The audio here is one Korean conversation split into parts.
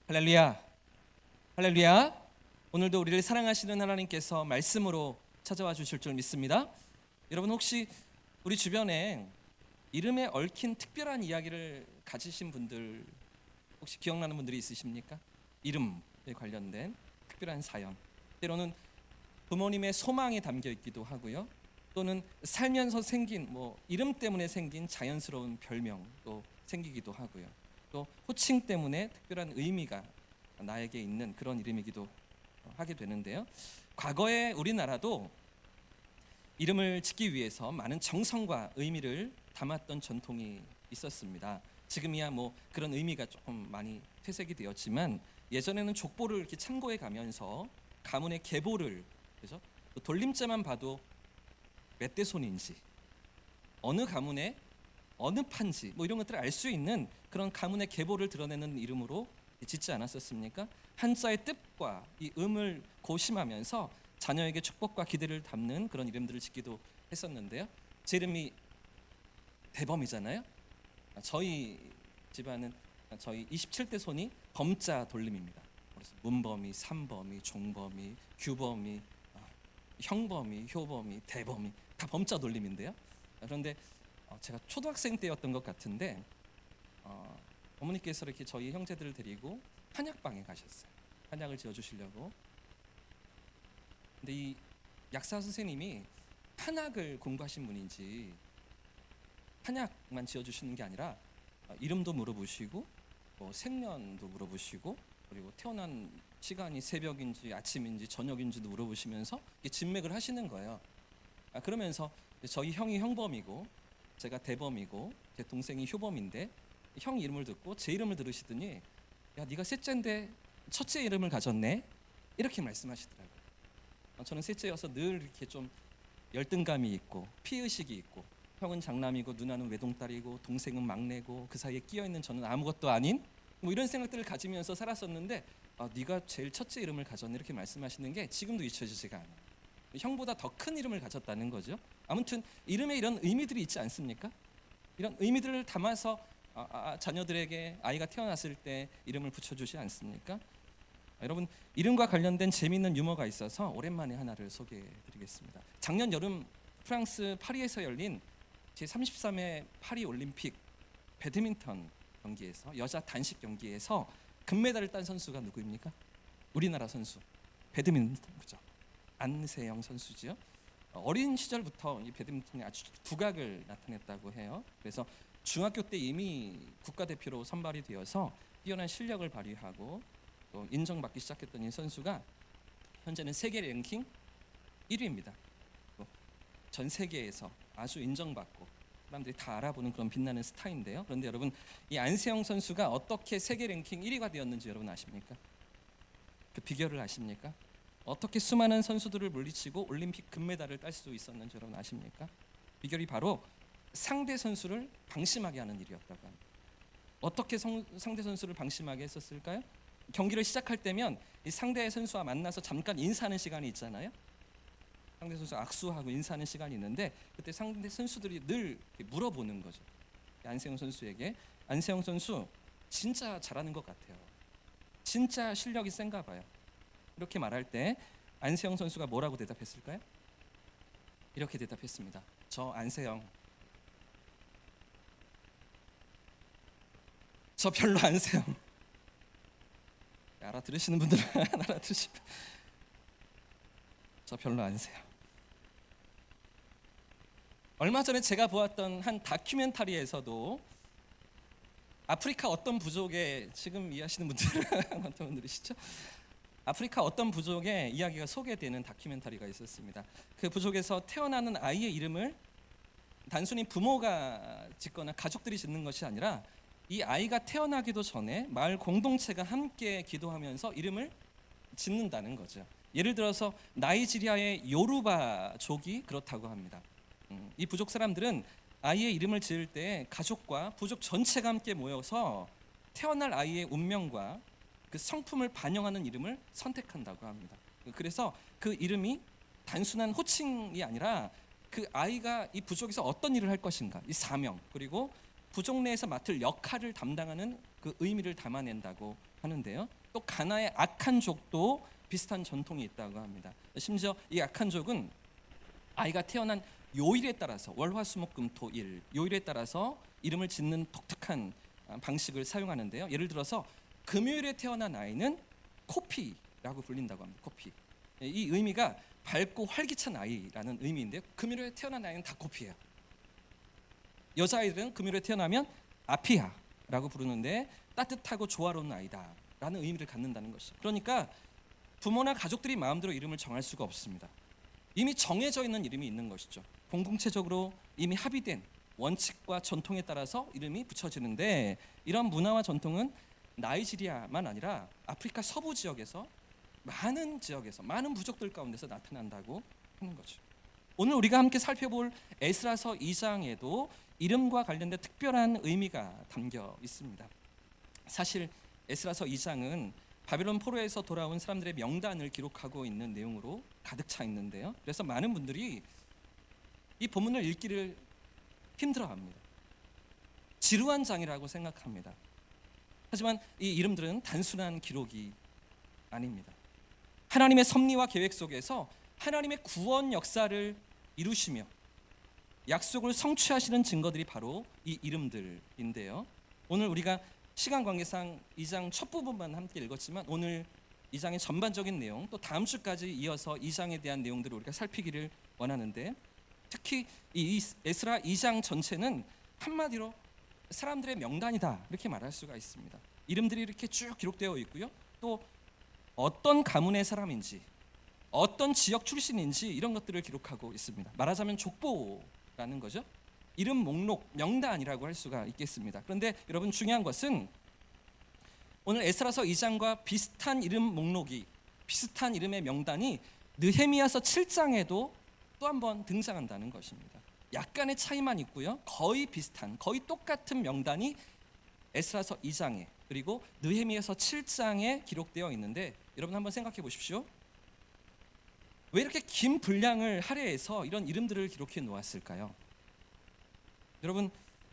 할렐루야, 할렐루야. 오늘도 우리를 사랑하시는 하나님께서 말씀으로 찾아와 주실 줄 믿습니다. 여러분 혹시 우리 주변에 이름에 얽힌 특별한 이야기를 가지신 분들 혹시 기억나는 분들이 있으십니까? 이름에 관련된 특별한 사연. 때로는 부모님의 소망이 담겨 있기도 하고요. 또는 살면서 생긴 이름 때문에 생긴 자연스러운 별명도 생기기도 하고요. 또 호칭 때문에 특별한 의미가 나에게 있는 그런 이름이기도 하게 되는데요. 과거에 우리나라도 이름을 짓기 위해서 많은 정성과 의미를 담았던 전통이 있었습니다. 지금이야 그런 의미가 조금 많이 퇴색이 되었지만 예전에는 족보를 이렇게 참고해 가면서 가문의 계보를 그죠? 또 돌림자만 봐도 몇 대 손인지 어느 가문의 어느 판지 이런 것들을 알 수 있는 그런 가문의 계보를 드러내는 이름으로 짓지 않았었습니까? 한자의 뜻과 이 음을 고심하면서 자녀에게 축복과 기대를 담는 그런 이름들을 짓기도 했었는데요. 제 이름이 대범이잖아요. 저희 집안은 저희 27대 손이 범자 돌림입니다. 그래서 문범이, 삼범이, 종범이, 규범이, 형범이, 효범이, 대범이 다 범자 돌림인데요. 그런데 제가 초등학생 때였던 것 같은데 어머니께서 이렇게 저희 형제들을 데리고 한약방에 가셨어요. 한약을 지어주시려고. 근데 이 약사 선생님이 한약을 공부하신 분인지 한약만 지어주시는 게 아니라 이름도 물어보시고 생년도 물어보시고 그리고 태어난 시간이 새벽인지 아침인지 저녁인지도 물어보시면서 진맥을 하시는 거예요. 그러면서 저희 형이 형범이고 제가 대범이고 제 동생이 효범인데 형 이름을 듣고 제 이름을 들으시더니 야 네가 셋째인데 첫째 이름을 가졌네 이렇게 말씀하시더라고요. 저는 셋째여서 늘 이렇게 좀 열등감이 있고 피의식이 있고 형은 장남이고 누나는 외동딸이고 동생은 막내고 그 사이에 끼어있는 저는 아무것도 아닌 이런 생각들을 가지면서 살았었는데 네가 제일 첫째 이름을 가졌네 이렇게 말씀하시는 게 지금도 잊혀지지가 않아요. 형보다 더 큰 이름을 가졌다는 거죠. 아무튼 이름에 이런 의미들이 있지 않습니까? 이런 의미들을 담아서 자녀들에게 아이가 태어났을 때 이름을 붙여주지 않습니까? 여러분 이름과 관련된 재미있는 유머가 있어서 오랜만에 하나를 소개해드리겠습니다. 작년 여름 프랑스 파리에서 열린 제33회 파리 올림픽 배드민턴 경기에서 여자 단식 경기에서 금메달을 딴 선수가 누구입니까? 우리나라 선수 배드민턴이죠. 안세영 선수죠. 어린 시절부터 이 배드민턴에 아주 두각을 나타냈다고 해요. 그래서 중학교 때 이미 국가대표로 선발이 되어서 뛰어난 실력을 발휘하고 또 인정받기 시작했던 이 선수가 현재는 세계 랭킹 1위입니다. 전 세계에서 아주 인정받고 사람들이 다 알아보는 그런 빛나는 스타인데요. 그런데 여러분 이 안세영 선수가 어떻게 세계 랭킹 1위가 되었는지 여러분 아십니까? 그 비결을 아십니까? 어떻게 수많은 선수들을 물리치고 올림픽 금메달을 딸 수 있었는지 여러분 아십니까? 비결이 바로 상대 선수를 방심하게 하는 일이었다고 합니다. 어떻게 상대 선수를 방심하게 했었을까요? 경기를 시작할 때면 이 상대 선수와 만나서 잠깐 인사하는 시간이 있잖아요. 상대 선수 악수하고 인사하는 시간이 있는데 그때 상대 선수들이 늘 물어보는 거죠. 안세영 선수에게 안세영 선수 진짜 잘하는 것 같아요. 진짜 실력이 센가 봐요. 이렇게 말할 때 안세영 선수가 뭐라고 대답했을까요? 이렇게 대답했습니다. 저 안세영 저 별로 안세영. 알아들으시는 분들은 알아들으시고 저 별로 안세요. 얼마 전에 제가 보았던 한 다큐멘터리에서도 아프리카 어떤 부족의 지금 이해하시는 분들은 어떤 분들이시죠? 아프리카 어떤 부족의 이야기가 소개되는 다큐멘터리가 있었습니다. 그 부족에서 태어나는 아이의 이름을 단순히 부모가 짓거나 가족들이 짓는 것이 아니라 이 아이가 태어나기도 전에 마을 공동체가 함께 기도하면서 이름을 짓는다는 거죠. 예를 들어서 나이지리아의 요루바족이 그렇다고 합니다. 이 부족 사람들은 아이의 이름을 지을 때 가족과 부족 전체가 함께 모여서 태어날 아이의 운명과 그 성품을 반영하는 이름을 선택한다고 합니다. 그래서 그 이름이 단순한 호칭이 아니라 그 아이가 이 부족에서 어떤 일을 할 것인가, 이 사명 그리고 부족 내에서 맡을 역할을 담당하는 그 의미를 담아낸다고 하는데요. 또 가나의 아칸족도 비슷한 전통이 있다고 합니다. 심지어 이 아칸족은 아이가 태어난 요일에 따라서 월화수목금토일 요일에 따라서 이름을 짓는 독특한 방식을 사용하는데요. 예를 들어서 금요일에 태어난 아이는 코피라고 불린다고 합니다. 코피. 이 의미가 밝고 활기찬 아이라는 의미인데요. 금요일에 태어난 아이는 다 코피예요. 여자아이들은 금요일에 태어나면 아피아라고 부르는데 따뜻하고 조화로운 아이다라는 의미를 갖는다는 것이죠. 그러니까 부모나 가족들이 마음대로 이름을 정할 수가 없습니다. 이미 정해져 있는 이름이 있는 것이죠. 공동체적으로 이미 합의된 원칙과 전통에 따라서 이름이 붙여지는데 이런 문화와 전통은 나이지리아만 아니라 아프리카 서부 지역에서 많은 부족들 가운데서 나타난다고 하는 거죠. 오늘 우리가 함께 살펴볼 에스라서 2장에도 이름과 관련된 특별한 의미가 담겨 있습니다. 사실 에스라서 2장은 바벨론 포로에서 돌아온 사람들의 명단을 기록하고 있는 내용으로 가득 차 있는데요. 그래서 많은 분들이 이 본문을 읽기를 힘들어합니다. 지루한 장이라고 생각합니다. 하지만 이 이름들은 단순한 기록이 아닙니다. 하나님의 섭리와 계획 속에서 하나님의 구원 역사를 이루시며 약속을 성취하시는 증거들이 바로 이 이름들인데요. 오늘 우리가 시간 관계상 2장 첫 부분만 함께 읽었지만 오늘 2장의 전반적인 내용 또 다음 주까지 이어서 2장에 대한 내용들을 우리가 살피기를 원하는데 특히 이 에스라 2장 전체는 한마디로 사람들의 명단이다 이렇게 말할 수가 있습니다. 이름들이 이렇게 쭉 기록되어 있고요. 또 어떤 가문의 사람인지 어떤 지역 출신인지 이런 것들을 기록하고 있습니다. 말하자면 족보라는 거죠. 이름 목록, 명단이라고 할 수가 있겠습니다. 그런데 여러분 중요한 것은 오늘 에스라서 2장과 비슷한 이름 목록이 비슷한 이름의 명단이 느헤미야서 7장에도 또 한 번 등장한다는 것입니다. 약간의 차이만 있고요. 거의 비슷한, 거의 똑같은 명단이 에스라서 2장에 그리고 느헤미야서 7장에 기록되어 있는데 여러분 한번 생각해 보십시오. 왜 이렇게 긴 분량을 할애해서 이런 이름들을 기록해 놓았을까요? 여러분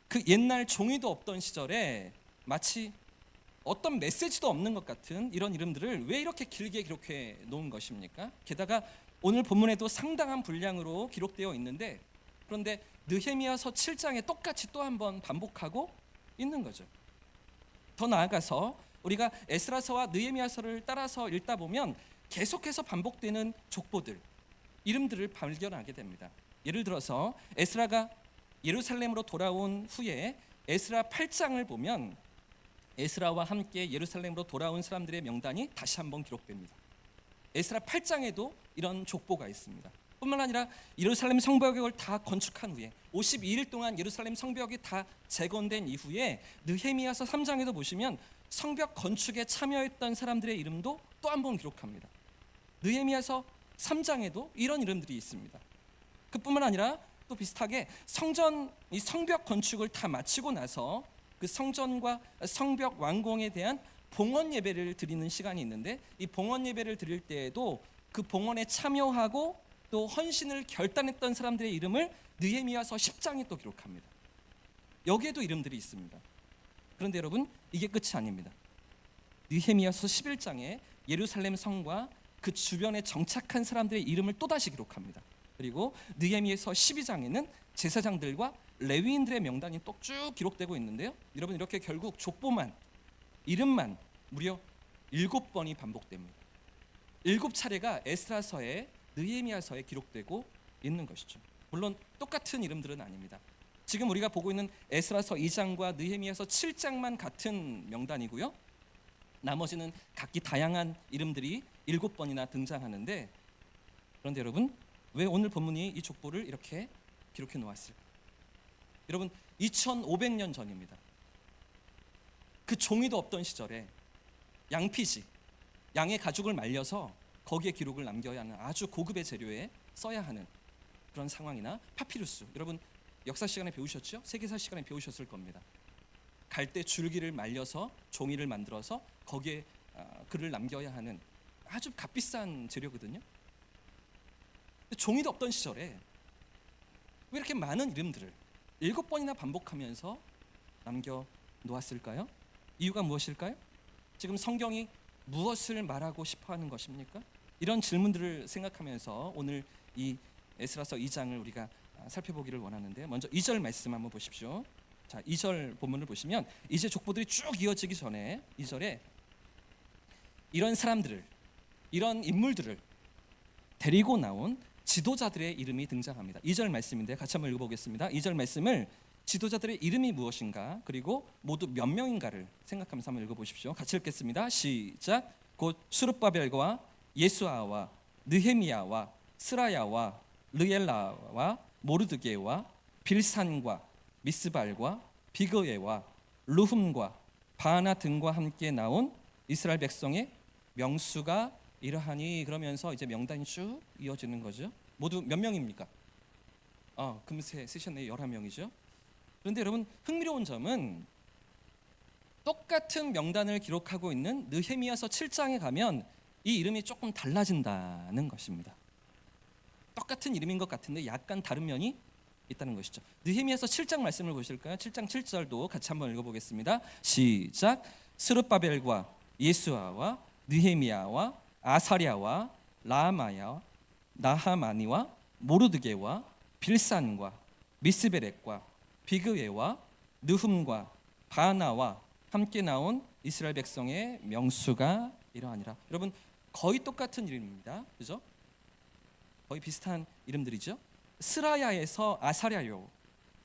그 옛날 종이도 없던 시절에 마치 어떤 메시지도 없는 것 같은 이런 이름들을 왜 이렇게 길게 기록해 놓은 것입니까? 게다가 오늘 본문에도 상당한 분량으로 기록되어 있는데 그런데 느헤미야서 7장에 똑같이 또 한 번 반복하고 있는 거죠. 더 나아가서 우리가 에스라서와 느헤미야서를 따라서 읽다 보면 계속해서 반복되는 족보들, 이름들을 발견하게 됩니다. 예를 들어서 에스라가 예루살렘으로 돌아온 후에 에스라 8장을 보면 에스라와 함께 예루살렘으로 돌아온 사람들의 명단이 다시 한번 기록됩니다. 에스라 8장에도 이런 족보가 있습니다. 뿐만 아니라 예루살렘 성벽을 다 건축한 후에 52일 동안 예루살렘 성벽이 다 재건된 이후에 느헤미야서 3장에도 보시면 성벽 건축에 참여했던 사람들의 이름도 또 한 번 기록합니다. 느헤미야서 3장에도 이런 이름들이 있습니다. 그뿐만 아니라 또 비슷하게 이 성벽 건축을 다 마치고 나서 그 성전과 성벽 완공에 대한 봉헌 예배를 드리는 시간이 있는데 이 봉헌 예배를 드릴 때에도 그 봉헌에 참여하고 또 헌신을 결단했던 사람들의 이름을 느헤미야서 10장에 또 기록합니다. 여기에도 이름들이 있습니다. 그런데 여러분 이게 끝이 아닙니다. 느헤미야서 11장에 예루살렘 성과 그 주변에 정착한 사람들의 이름을 또다시 기록합니다. 그리고 느헤미야서 12장에는 제사장들과 레위인들의 명단이 또 쭉 기록되고 있는데요. 여러분 이렇게 결국 족보만 이름만 무려 7번이 반복됩니다. 7차례가 에스라서에 느헤미야서에 기록되고 있는 것이죠. 물론 똑같은 이름들은 아닙니다. 지금 우리가 보고 있는 에스라서 2장과 느헤미야서 7장만 같은 명단이고요. 나머지는 각기 다양한 이름들이 7번이나 등장하는데 그런데 여러분 왜 오늘 본문이 이 족보를 이렇게 기록해 놓았을까? 여러분 2500년 전입니다. 그 종이도 없던 시절에 양피지, 양의 가죽을 말려서 거기에 기록을 남겨야 하는 아주 고급의 재료에 써야 하는 그런 상황이나 파피루스, 여러분 역사 시간에 배우셨죠? 세계사 시간에 배우셨을 겁니다. 갈대 줄기를 말려서 종이를 만들어서 거기에 글을 남겨야 하는 아주 값비싼 재료거든요. 종이도 없던 시절에 왜 이렇게 많은 이름들을 7번이나 반복하면서 남겨 놓았을까요? 이유가 무엇일까요? 지금 성경이 무엇을 말하고 싶어 하는 것입니까? 이런 질문들을 생각하면서 오늘 이 에스라서 2장을 우리가 살펴보기를 원하는데, 먼저 2절 말씀 한번 보십시오. 자, 2절 본문을 보시면 이제 족보들이 쭉 이어지기 전에 2절에 이런 사람들을, 이런 인물들을 데리고 나온 지도자들의 이름이 등장합니다. 2절 말씀인데 같이 한번 읽어보겠습니다. 2절 말씀을 지도자들의 이름이 무엇인가, 그리고 모두 몇 명인가를 생각하면서 한번 읽어보십시오. 같이 읽겠습니다. 시작. 곧 수룹바벨과 예수아와 느헤미야와 스라야와 르엘라와 모르드게와 빌산과 미스발과 비그에와 르훔과 바나 등과 함께 나온 이스라엘 백성의 명수가 이러하니. 그러면서 이제 명단이 쭉 이어지는 거죠. 모두 몇 명입니까? 금세 쓰셨네요. 11명이죠. 그런데 여러분, 흥미로운 점은 똑같은 명단을 기록하고 있는 느헤미야서 7장에 가면 이 이름이 조금 달라진다는 것입니다. 똑같은 이름인 것 같은데 약간 다른 면이 있다는 것이죠. 느헤미야서 7장 말씀을 보실까요? 7장 7절도 같이 한번 읽어보겠습니다. 시작. 스룹바벨과 예수아와 느헤미야와 아사랴와 라마야 나하마니와 모르드게와 빌산과 미스베렉과 비그에와 느훔과 바나와 함께 나온 이스라엘 백성의 명수가 이러하니라. 여러분, 거의 똑같은 이름입니다. 그죠? 거의 비슷한 이름들이죠. 스라야에서 아사랴요.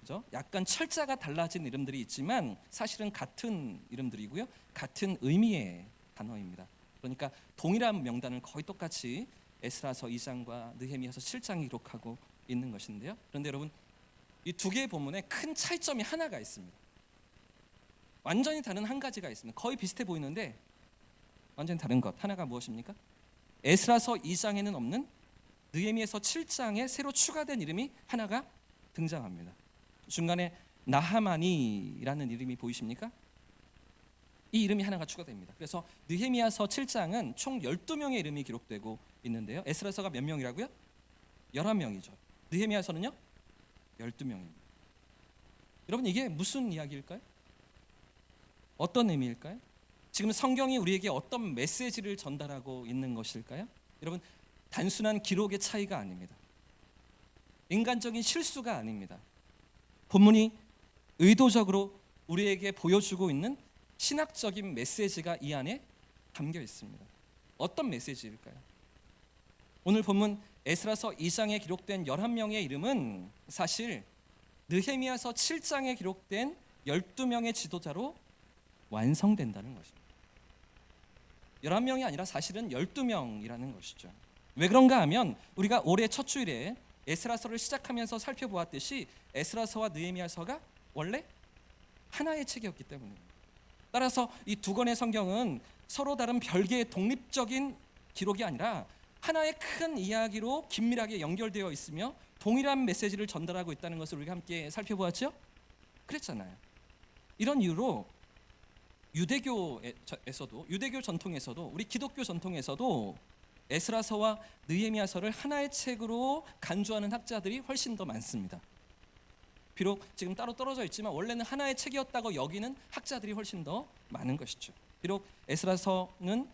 그죠? 약간 철자가 달라진 이름들이 있지만 사실은 같은 이름들이고요. 같은 의미의 단어입니다. 그러니까 동일한 명단을 거의 똑같이 에스라서 2장과 느헤미야서 7장이 기록하고 있는 것인데요. 그런데 여러분, 이 두 개의 본문에 큰 차이점이 하나가 있습니다. 완전히 다른 한 가지가 있습니다. 거의 비슷해 보이는데 완전히 다른 것 하나가 무엇입니까? 에스라서 2장에는 없는 느헤미야서 7장에 새로 추가된 이름이 하나가 등장합니다. 중간에 나하마니라는 이름이 보이십니까? 이 이름이 하나가 추가됩니다. 그래서 느헤미야서 7장은 총 12명의 이름이 기록되고 있는데요. 에스라서가 몇 명이라고요? 11명이죠. 느헤미야서는요? 12명입니다. 여러분, 이게 무슨 이야기일까요? 어떤 의미일까요? 지금 성경이 우리에게 어떤 메시지를 전달하고 있는 것일까요? 여러분, 단순한 기록의 차이가 아닙니다. 인간적인 실수가 아닙니다. 본문이 의도적으로 우리에게 보여주고 있는 신학적인 메시지가 이 안에 담겨 있습니다. 어떤 메시지일까요? 오늘 본문 에스라서 2장에 기록된 11명의 이름은 사실 느헤미야서 7장에 기록된 12명의 지도자로 완성된다는 것입니다. 11명이 아니라 사실은 12명이라는 것이죠. 왜 그런가 하면 우리가 올해 첫 주일에 에스라서를 시작하면서 살펴보았듯이 에스라서와 느헤미야서가 원래 하나의 책이었기 때문입니다. 따라서 이 두 권의 성경은 서로 다른 별개의 독립적인 기록이 아니라 하나의 큰 이야기로 긴밀하게 연결되어 있으며 동일한 메시지를 전달하고 있다는 것을 우리가 함께 살펴보았죠? 그랬잖아요. 이런 이유로 유대교에서도, 유대교 전통에서도, 우리 기독교 전통에서도 에스라서와 느헤미야서를 하나의 책으로 간주하는 학자들이 훨씬 더 많습니다. 비록 지금 따로 떨어져 있지만 원래는 하나의 책이었다고 여기는 학자들이 훨씬 더 많은 것이죠. 비록 에스라서는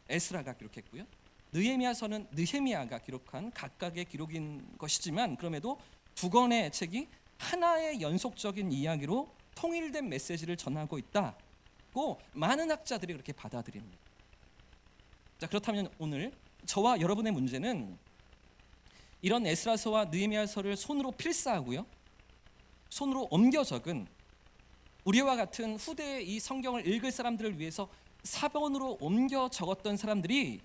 에스라가 기록했고요. 느헤미야서는 느헤미야가 기록한 각각의 기록인 것이지만 그럼에도 두 권의 책이 하나의 연속적인 이야기로 통일된 메시지를 전하고 있다고 많은 학자들이 그렇게 받아들입니다. 자, 그렇다면 오늘 저와 여러분의 문제는 이런 에스라서와 느헤미야서를 손으로 필사하고요, 손으로 옮겨 적은 우리와 같은 후대의 이 성경을 읽을 사람들을 위해서 사본으로 옮겨 적었던 사람들이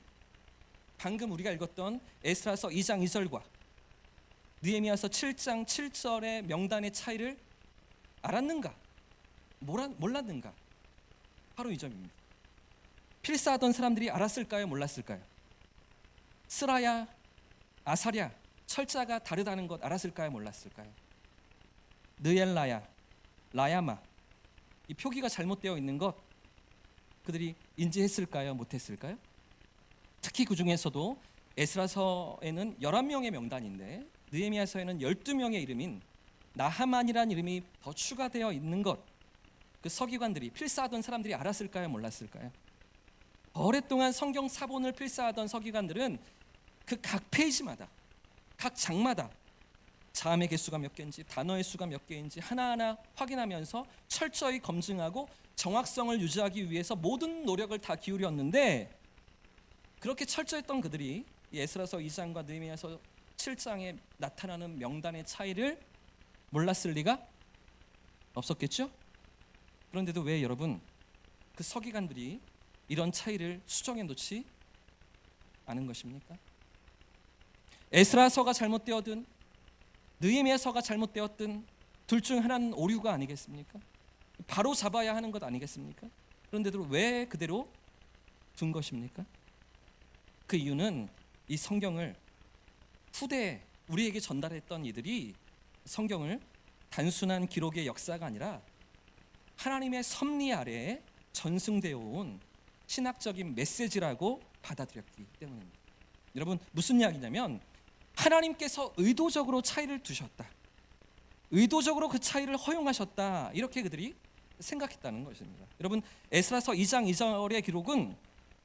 방금 우리가 읽었던 에스라서 2장 2절과 느헤미야서 7장 7절의 명단의 차이를 알았는가? 몰랐는가? 바로 이 점입니다. 필사하던 사람들이 알았을까요? 몰랐을까요? 스라야, 아사랴, 철자가 다르다는 것 알았을까요? 몰랐을까요? 느엘라야, 라야마, 이 표기가 잘못되어 있는 것 그들이 인지했을까요? 못했을까요? 특히 그 중에서도 에스라서에는 11명의 명단인데 느헤미야서에는 12명의 이름인 나하만이라는 이름이 더 추가되어 있는 것, 그 서기관들이 필사하던 사람들이 알았을까요? 몰랐을까요? 오랫동안 성경 사본을 필사하던 서기관들은 그 각 페이지마다, 각 장마다 자음의 개수가 몇 개인지, 단어의 수가 몇 개인지 하나하나 확인하면서 철저히 검증하고 정확성을 유지하기 위해서 모든 노력을 다 기울였는데, 그렇게 철저했던 그들이 에스라서 2장과 느헤미야서 7장에 나타나는 명단의 차이를 몰랐을 리가 없었겠죠? 그런데도 왜 여러분 그 서기관들이 이런 차이를 수정해 놓지 않은 것입니까? 에스라서가 잘못되었든 느헤미야서가 잘못되었든 둘 중 하나는 오류가 아니겠습니까? 바로 잡아야 하는 것 아니겠습니까? 그런데도 왜 그대로 둔 것입니까? 그 이유는 이 성경을 후대에 우리에게 전달했던 이들이 성경을 단순한 기록의 역사가 아니라 하나님의 섭리 아래에 전승되어 온 신학적인 메시지라고 받아들였기 때문입니다. 여러분, 무슨 이야기냐면 하나님께서 의도적으로 차이를 두셨다, 의도적으로 그 차이를 허용하셨다, 이렇게 그들이 생각했다는 것입니다. 여러분, 에스라서 2장 2절의 기록은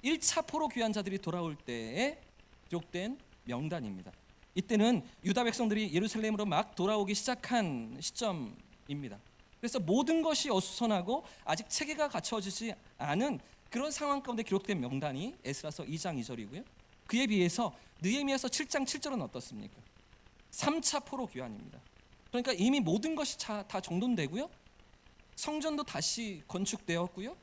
1차 포로 귀환 자들이 돌아올 때에 기록된 명단입니다. 이때는 유다 백성들이 예루살렘으로 막 돌아오기 시작한 시점입니다. 그래서 모든 것이 어수선하고 아직 체계가 갖춰지지 않은 그런 상황 가운데 기록된 명단이 에스라서 2장 2절이고요. 그에 비해서 느헤미야서 7장 7절은 어떻습니까? 3차 포로 귀환입니다. 그러니까 이미 모든 것이 다 정돈되고요, 성전도 다시 건축되었고요,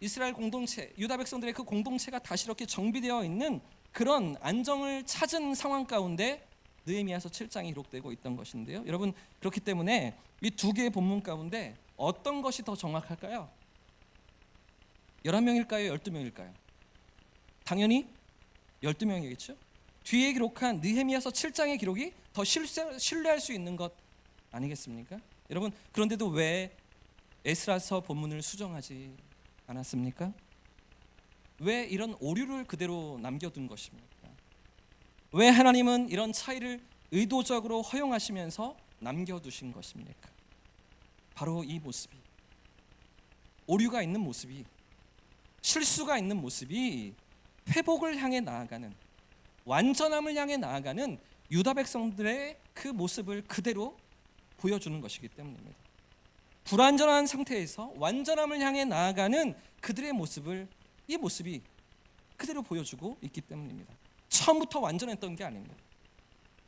이스라엘 공동체, 유다 백성들의 그 공동체가 다시 이렇게 정비되어 있는 그런 안정을 찾은 상황 가운데 느헤미야서 7장이 기록되고 있던 것인데요. 여러분, 그렇기 때문에 이 두 개의 본문 가운데 어떤 것이 더 정확할까요? 11명일까요? 12명일까요? 당연히 12명이겠죠. 뒤에 기록한 느헤미야서 7장의 기록이 더 신뢰할 수 있는 것 아니겠습니까? 여러분, 그런데도 왜 에스라서 본문을 수정하지 않았습니까? 왜 이런 오류를 그대로 남겨둔 것입니까? 왜 하나님은 이런 차이를 의도적으로 허용하시면서 남겨두신 것입니까? 바로 이 모습이, 오류가 있는 모습이, 실수가 있는 모습이 회복을 향해 나아가는, 완전함을 향해 나아가는 유다 백성들의 그 모습을 그대로 보여주는 것이기 때문입니다. 불완전한 상태에서 완전함을 향해 나아가는 그들의 모습을, 이 모습이 그대로 보여주고 있기 때문입니다. 처음부터 완전했던 게 아닙니다.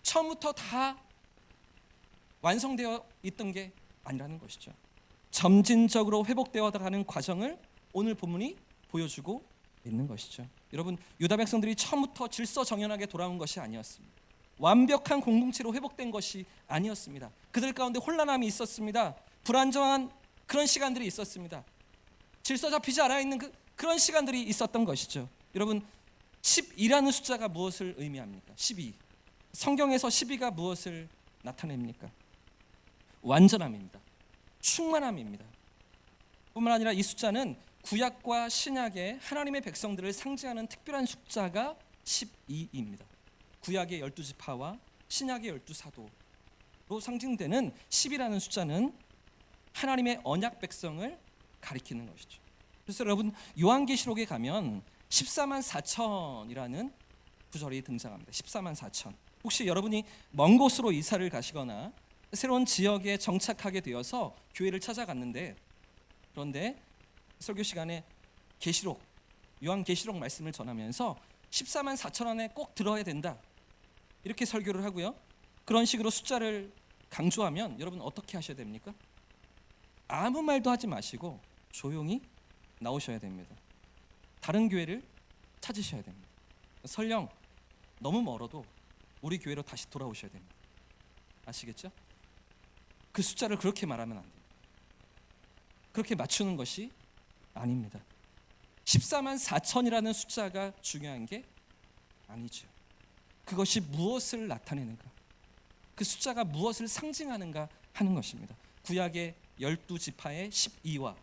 처음부터 다 완성되어 있던 게 아니라는 것이죠. 점진적으로 회복되어 가는 과정을 오늘 본문이 보여주고 있는 것이죠. 여러분, 유다 백성들이 처음부터 질서정연하게 돌아온 것이 아니었습니다. 완벽한 공동체로 회복된 것이 아니었습니다. 그들 가운데 혼란함이 있었습니다. 불안정한 그런 시간들이 있었습니다. 질서 잡히지 않아 있는 그런 시간들이 있었던 것이죠. 여러분, 12라는 숫자가 무엇을 의미합니까? 12. 성경에서 12가 무엇을 나타냅니까? 완전함입니다. 충만함입니다. 뿐만 아니라 이 숫자는 구약과 신약의 하나님의 백성들을 상징하는 특별한 숫자가 12입니다. 구약의 12지파와 신약의 12사도로 상징되는 10이라는 숫자는 하나님의 언약 백성을 가리키는 것이죠. 그래서 여러분, 요한계시록에 가면 14만 4천이라는 구절이 등장합니다. 14만 4천. 혹시 여러분이 먼 곳으로 이사를 가시거나 새로운 지역에 정착하게 되어서 교회를 찾아갔는데, 그런데 설교 시간에 계시록, 요한계시록 말씀을 전하면서 14만 4천 안에 꼭 들어야 된다, 이렇게 설교를 하고요, 그런 식으로 숫자를 강조하면 여러분 어떻게 하셔야 됩니까? 아무 말도 하지 마시고 조용히 나오셔야 됩니다. 다른 교회를 찾으셔야 됩니다. 설령 너무 멀어도 우리 교회로 다시 돌아오셔야 됩니다. 아시겠죠? 그 숫자를 그렇게 말하면 안 돼요. 그렇게 맞추는 것이 아닙니다. 14만 4천이라는 숫자가 중요한 게 아니죠. 그것이 무엇을 나타내는가, 그 숫자가 무엇을 상징하는가 하는 것입니다. 구약의 12지파의 12와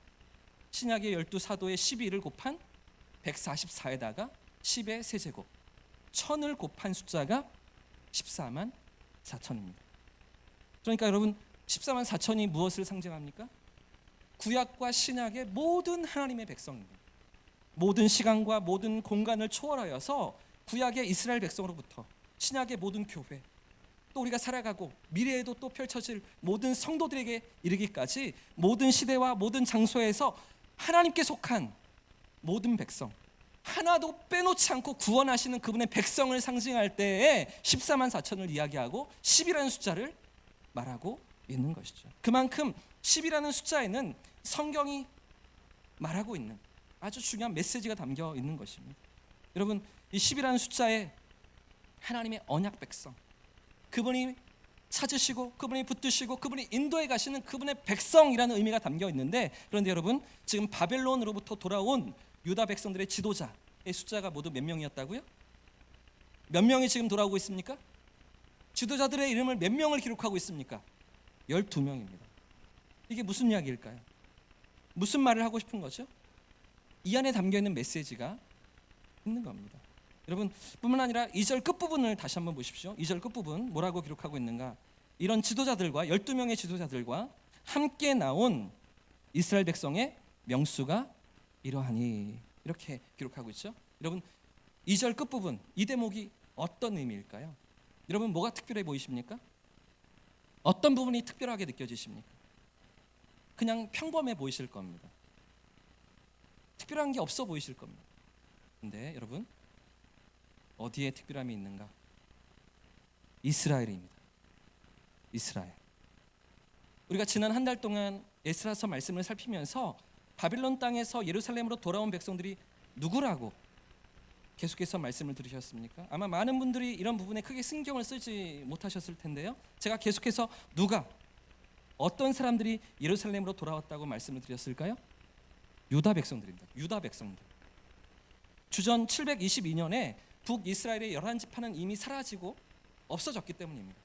신약의 12사도의 12를 곱한 144에다가 10의 세제곱, 1000을 곱한 숫자가 14만 4천입니다. 그러니까 여러분, 14만 4천이 무엇을 상징합니까? 구약과 신약의 모든 하나님의 백성입니다. 모든 시간과 모든 공간을 초월하여서 구약의 이스라엘 백성으로부터 신약의 모든 교회, 또 우리가 살아가고 미래에도 또 펼쳐질 모든 성도들에게 이르기까지 모든 시대와 모든 장소에서 하나님께 속한 모든 백성, 하나도 빼놓지 않고 구원하시는 그분의 백성을 상징할 때에 14만 4천을 이야기하고 10이라는 숫자를 말하고 있는 것이죠. 그만큼 10이라는 숫자에는 성경이 말하고 있는 아주 중요한 메시지가 담겨 있는 것입니다. 여러분, 이 10이라는 숫자에 하나님의 언약 백성, 그분이 찾으시고 그분이 붙드시고 그분이 인도해 가시는 그분의 백성이라는 의미가 담겨 있는데, 그런데 여러분, 지금 바벨론으로부터 돌아온 유다 백성들의 지도자의 숫자가 모두 몇 명이었다고요? 몇 명이 지금 돌아오고 있습니까? 지도자들의 이름을 몇 명을 기록하고 있습니까? 12명입니다. 이게 무슨 이야기일까요? 무슨 말을 하고 싶은 거죠? 이 안에 담겨 있는 메시지가 있는 겁니다. 여러분, 뿐만 아니라 2절 끝부분을 다시 한번 보십시오. 2절 끝부분 뭐라고 기록하고 있는가? 이런 지도자들과 12명의 지도자들과 함께 나온 이스라엘 백성의 명수가 이러하니, 이렇게 기록하고 있죠. 여러분, 2절 끝부분 이 대목이 어떤 의미일까요? 여러분, 뭐가 특별해 보이십니까? 어떤 부분이 특별하게 느껴지십니까? 그냥 평범해 보이실 겁니다. 특별한 게 없어 보이실 겁니다. 근데 여러분, 어디에 특별함이 있는가? 이스라엘입니다. 이스라엘. 우리가 지난 한 달 동안 에스라서 말씀을 살피면서 바빌론 땅에서 예루살렘으로 돌아온 백성들이 누구라고 계속해서 말씀을 들으셨습니까? 아마 많은 분들이 이런 부분에 크게 신경을 쓰지 못하셨을 텐데요. 제가 계속해서 누가, 어떤 사람들이 예루살렘으로 돌아왔다고 말씀을 드렸을까요? 유다 백성들입니다. 유다 백성들. 주전 722년에 북이스라엘의 11지파는 이미 사라지고 없어졌기 때문입니다.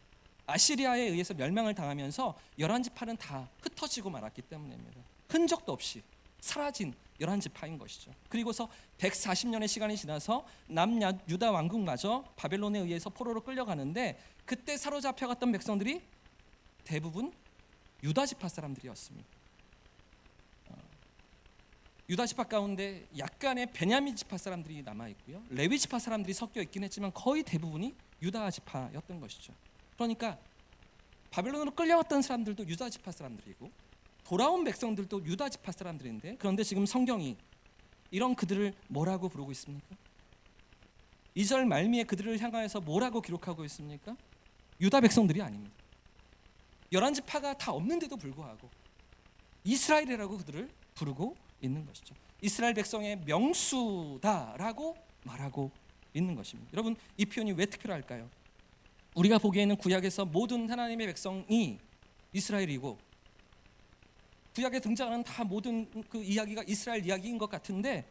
아시리아에 의해서 멸망을 당하면서 11지파는 다 흩어지고 말았기 때문입니다. 흔적도 없이 사라진 11지파인 것이죠. 그리고서 140년의 시간이 지나서 남유다 왕국마저 바벨론에 의해서 포로로 끌려가는데, 그때 사로잡혀갔던 백성들이 대부분 유다지파 사람들이었습니다. 유다지파 가운데 약간의 베냐민 지파 사람들이 남아있고요, 레위 지파 사람들이 섞여 있긴 했지만 거의 대부분이 유다 지파였던 것이죠. 그러니까 바벨론으로 끌려갔던 사람들도 유다 지파 사람들이고 돌아온 백성들도 유다 지파 사람들인데, 그런데 지금 성경이 이런 그들을 뭐라고 부르고 있습니까? 2절 말미에 그들을 향하여서 뭐라고 기록하고 있습니까? 유다 백성들이 아닙니다. 11지파가 다 없는데도 불구하고 이스라엘이라고 그들을 부르고 있는 것이죠. 이스라엘 백성의 명수다라고 말하고 있는 것입니다. 여러분, 이 표현이 왜 특별할까요? 우리가 보기에는 구약에서 모든 하나님의 백성이 이스라엘이고 구약에 등장하는 다 모든 그 이야기가 이스라엘 이야기인 것 같은데,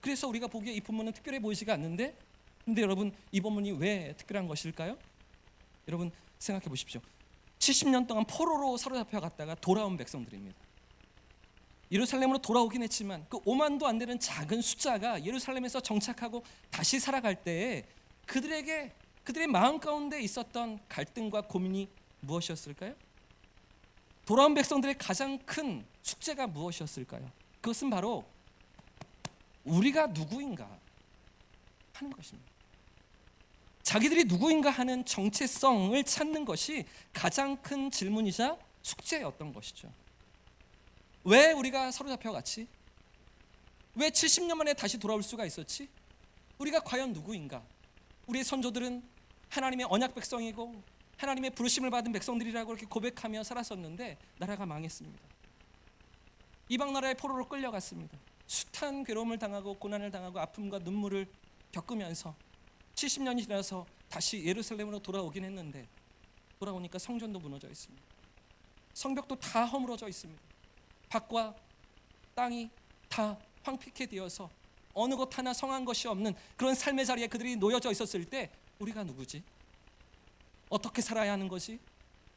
그래서 우리가 보기에 이 본문은 특별해 보이지가 않는데, 근데 여러분, 이 본문이 왜 특별한 것일까요? 여러분, 생각해 보십시오. 70년 동안 포로로 사로잡혀 갔다가 돌아온 백성들입니다. 예루살렘으로 돌아오긴 했지만 그 5만도 안 되는 작은 숫자가 예루살렘에서 정착하고 다시 살아갈 때에 그들의 마음 가운데 있었던 갈등과 고민이 무엇이었을까요? 돌아온 백성들의 가장 큰 숙제가 무엇이었을까요? 그것은 바로 우리가 누구인가 하는 것입니다. 자기들이 누구인가 하는 정체성을 찾는 것이 가장 큰 질문이자 숙제였던 것이죠. 왜 우리가 사로잡혀갔지? 왜 70년 만에 다시 돌아올 수가 있었지? 우리가 과연 누구인가? 우리의 선조들은 하나님의 언약 백성이고 하나님의 부르심을 받은 백성들이라고 이렇게 고백하며 살았었는데 나라가 망했습니다. 이방 나라의 포로로 끌려갔습니다. 숱한 괴로움을 당하고 고난을 당하고 아픔과 눈물을 겪으면서 70년이 지나서 다시 예루살렘으로 돌아오긴 했는데, 돌아오니까 성전도 무너져 있습니다. 성벽도 다 허물어져 있습니다. 밭과 땅이 다 황폐케 되어서 어느 것 하나 성한 것이 없는 그런 삶의 자리에 그들이 놓여져 있었을 때, 우리가 누구지? 어떻게 살아야 하는 것이?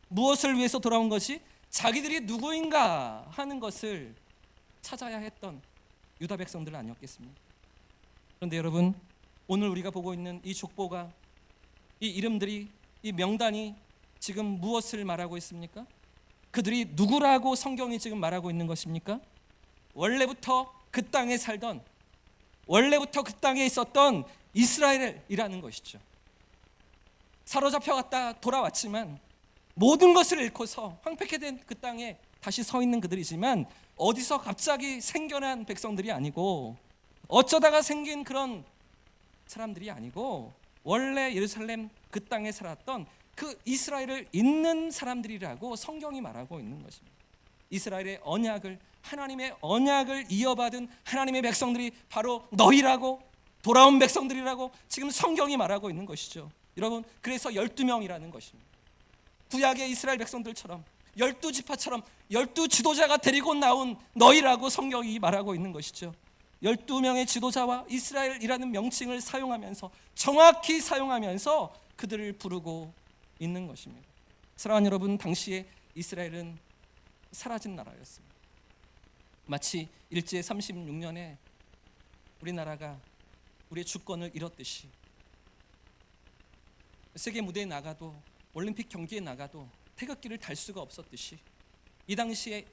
무엇을 위해서 돌아온 것이? 자기들이 누구인가 하는 것을 찾아야 했던 유다 백성들 아니었겠습니까? 그런데 여러분, 오늘 우리가 보고 있는 이 족보가, 이 이름들이, 이 명단이 지금 무엇을 말하고 있습니까? 그들이 누구라고 성경이 지금 말하고 있는 것입니까? 원래부터 그 땅에 살던, 원래부터 그 땅에 있었던 이스라엘이라는 것이죠. 사로잡혀갔다 돌아왔지만 모든 것을 잃고서 황폐케 된 그 땅에 다시 서 있는 그들이지만, 어디서 갑자기 생겨난 백성들이 아니고 어쩌다가 생긴 그런 사람들이 아니고, 원래 예루살렘 그 땅에 살았던 그 이스라엘을 잇는 사람들이라고 성경이 말하고 있는 것입니다. 이스라엘의 언약을, 하나님의 언약을 이어받은 하나님의 백성들이 바로 너희라고, 돌아온 백성들이라고 지금 성경이 말하고 있는 것이죠. 여러분, 그래서 12명이라는 것입니다. 구약의 이스라엘 백성들처럼 12지파처럼 12지도자가 데리고 나온 너희라고 성경이 말하고 있는 것이죠. 12명의 지도자와 이스라엘이라는 명칭을 사용하면서, 정확히 사용하면서 그들을 부르고 있는 것입니다. 사랑하는 여러분, 당시에 이스라엘은 사라진 나라였습니다. 마치 일제 36년에 우리나라가 우리의 주권을 잃었듯이, 세계 무대에 나가도, 올림픽 경기에 나가도 태극기를 달 수가 없었듯이, 이 당시에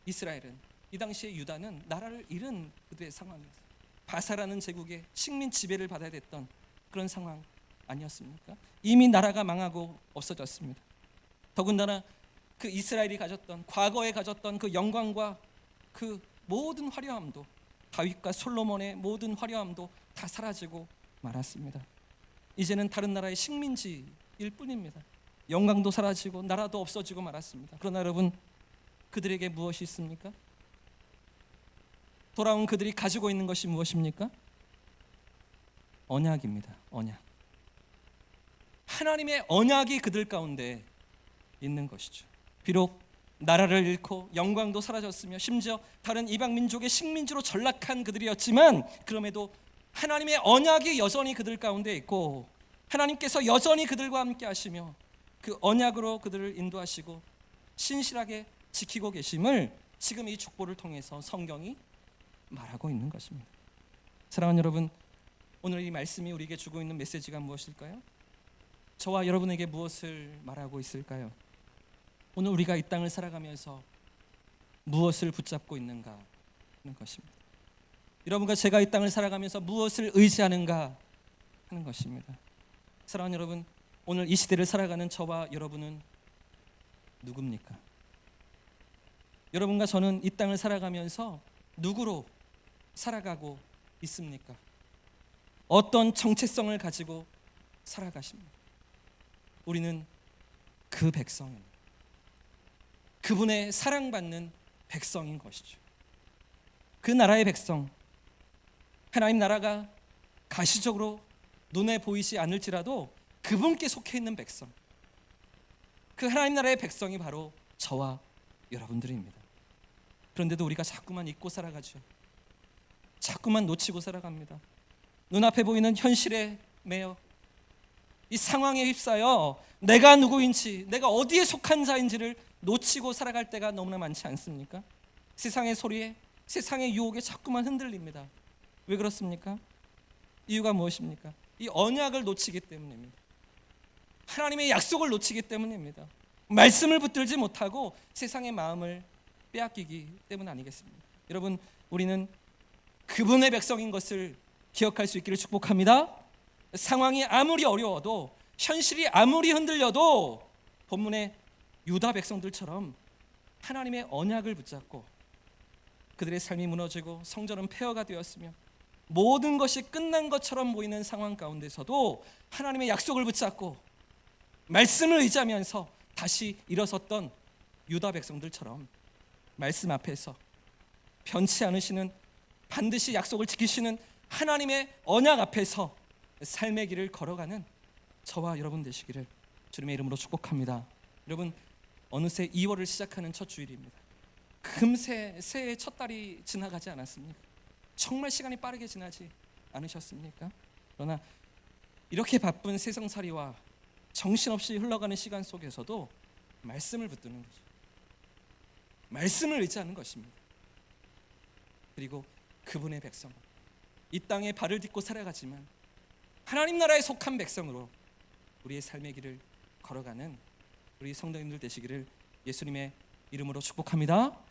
이스라엘은, 이 당시에 유다는 나라를 잃은 그들의 상황이었습니다. 바사라는 제국의 식민 지배를 받아야 됐던 그런 상황 아니었습니까? 이미 나라가 망하고 없어졌습니다. 더군다나 그 이스라엘이 가졌던, 과거에 가졌던 그 영광과 그 모든 화려함도, 다윗과 솔로몬의 모든 화려함도 다 사라지고 말았습니다. 이제는 다른 나라의 식민지일 뿐입니다. 영광도 사라지고 나라도 없어지고 말았습니다. 그러나 여러분, 그들에게 무엇이 있습니까? 돌아온 그들이 가지고 있는 것이 무엇입니까? 언약입니다. 언약. 하나님의 언약이 그들 가운데 있는 것이죠. 비록 나라를 잃고 영광도 사라졌으며 심지어 다른 이방 민족의 식민지로 전락한 그들이었지만, 그럼에도 하나님의 언약이 여전히 그들 가운데 있고, 하나님께서 여전히 그들과 함께 하시며 그 언약으로 그들을 인도하시고 신실하게 지키고 계심을 지금 이 족보를 통해서 성경이 말하고 있는 것입니다. 사랑하는 여러분, 오늘 이 말씀이 우리에게 주고 있는 메시지가 무엇일까요? 저와 여러분에게 무엇을 말하고 있을까요? 오늘 우리가 이 땅을 살아가면서 무엇을 붙잡고 있는가 하는 것입니다. 여러분과 제가 이 땅을 살아가면서 무엇을 의지하는가 하는 것입니다. 사랑하는 여러분, 오늘 이 시대를 살아가는 저와 여러분은 누굽니까? 여러분과 저는 이 땅을 살아가면서 누구로 살아가고 있습니까? 어떤 정체성을 가지고 살아가십니까? 우리는 그 백성입니다. 그분의 사랑받는 백성인 것이죠. 그 나라의 백성, 하나님 나라가 가시적으로 눈에 보이지 않을지라도 그분께 속해 있는 백성, 그 하나님 나라의 백성이 바로 저와 여러분들입니다. 그런데도 우리가 자꾸만 잊고 살아가죠. 자꾸만 놓치고 살아갑니다. 눈앞에 보이는 현실에 매여 이 상황에 휩싸여 내가 누구인지, 내가 어디에 속한 자인지를 놓치고 살아갈 때가 너무나 많지 않습니까? 세상의 소리에, 세상의 유혹에 자꾸만 흔들립니다. 왜 그렇습니까? 이유가 무엇입니까? 이 언약을 놓치기 때문입니다. 하나님의 약속을 놓치기 때문입니다. 말씀을 붙들지 못하고 세상의 마음을 빼앗기기 때문 아니겠습니까? 여러분, 우리는 그분의 백성인 것을 기억할 수 있기를 축복합니다. 상황이 아무리 어려워도, 현실이 아무리 흔들려도 본문의 유다 백성들처럼 하나님의 언약을 붙잡고, 그들의 삶이 무너지고 성전은 폐허가 되었으며 모든 것이 끝난 것처럼 보이는 상황 가운데서도 하나님의 약속을 붙잡고 말씀을 의지하면서 다시 일어섰던 유다 백성들처럼 말씀 앞에서 변치 않으시는, 반드시 약속을 지키시는 하나님의 언약 앞에서 삶의 길을 걸어가는 저와 여러분 되시기를 주님의 이름으로 축복합니다. 여러분, 어느새 2월을 시작하는 첫 주일입니다. 금세 새해의 첫 달이 지나가지 않았습니까? 정말 시간이 빠르게 지나지 않으셨습니까? 그러나 이렇게 바쁜 세상살이와 정신없이 흘러가는 시간 속에서도 말씀을 붙드는 거죠. 말씀을 의지하는 것입니다. 그리고 그분의 백성, 이 땅에 발을 딛고 살아가지만 하나님 나라에 속한 백성으로 우리의 삶의 길을 걸어가는 우리 성도님들 되시기를 예수님의 이름으로 축복합니다.